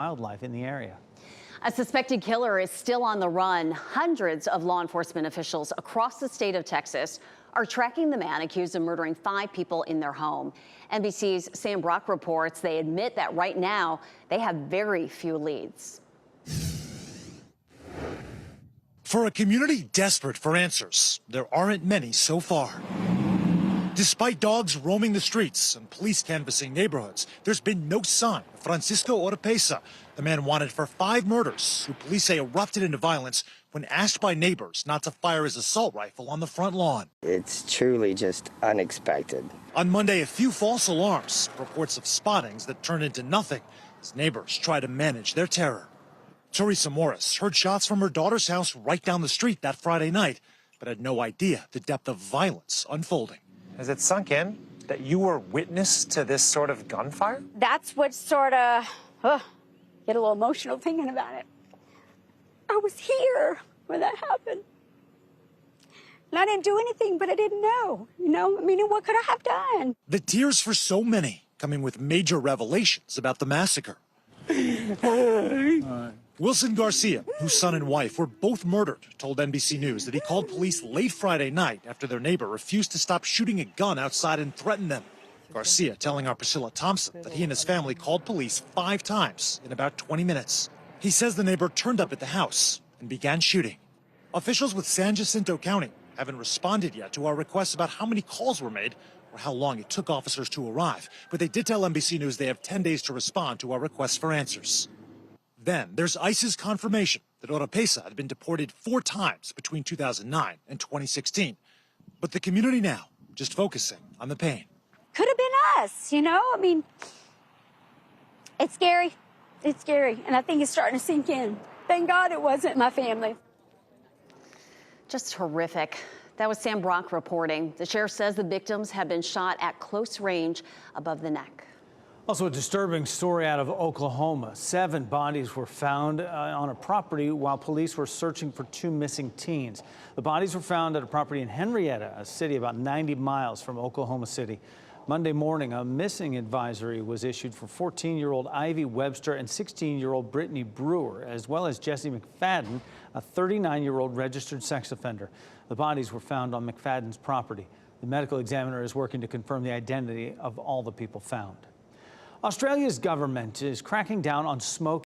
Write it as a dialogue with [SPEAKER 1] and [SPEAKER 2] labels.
[SPEAKER 1] wildlife in the area.
[SPEAKER 2] A suspected killer is still on the run. Hundreds of law enforcement officials across the state of Texas are tracking the man accused of murdering 5 people in their home. NBC's Sam Brock reports they admit that right now they have very few leads.
[SPEAKER 3] For a community desperate for answers, there aren't many so far. Despite dogs roaming the streets and police canvassing neighborhoods, there's been no sign of Francisco Oropeza, the man wanted for 5 murders, who police say erupted into violence when asked by neighbors not to fire his assault rifle on the front lawn.
[SPEAKER 4] It's truly just unexpected.
[SPEAKER 3] On Monday, a few false alarms, reports of spottings that turned into nothing as neighbors try to manage their terror. Teresa Morris heard shots from her daughter's house right down the street that Friday night, but had no idea the depth of violence unfolding.
[SPEAKER 5] Has it sunk in that you were witness to this sort of gunfire?
[SPEAKER 6] That's what sort of, get a little emotional thinking about it. I was here when that happened. And I didn't do anything, but I didn't know, I mean, what could I have done?
[SPEAKER 3] The tears for so many coming with major revelations about the massacre. Wilson Garcia, whose son and wife were both murdered, told NBC News that he called police late Friday night after their neighbor refused to stop shooting a gun outside and threatened them. Garcia telling our Priscilla Thompson that he and his family called police 5 times in about 20 minutes. He says the neighbor turned up at the house and began shooting. Officials with San Jacinto County haven't responded yet to our requests about how many calls were made or how long it took officers to arrive, but they did tell NBC News they have 10 days to respond to our requests for answers. Then there's ICE's confirmation that Oropeza had been deported 4 times between 2009 and 2016. But the community now just focusing on the pain.
[SPEAKER 6] Could have been us, I mean, it's scary. It's scary, and I think it's starting to sink in. Thank God it wasn't my family.
[SPEAKER 2] Just horrific. That was Sam Brock reporting. The sheriff says the victims have been shot at close range above the neck.
[SPEAKER 1] Also, a disturbing story out of Oklahoma. 7 bodies were found on a property while police were searching for 2 missing teens. The bodies were found at a property in Henryetta, a city about 90 miles from Oklahoma City. Monday morning, a missing advisory was issued for 14-year-old Ivy Webster and 16-year-old Brittany Brewer, as well as Jesse McFadden, a 39-year-old registered sex offender. The bodies were found on McFadden's property. The medical examiner is working to confirm the identity of all the people found. Australia's government is cracking down on smoking.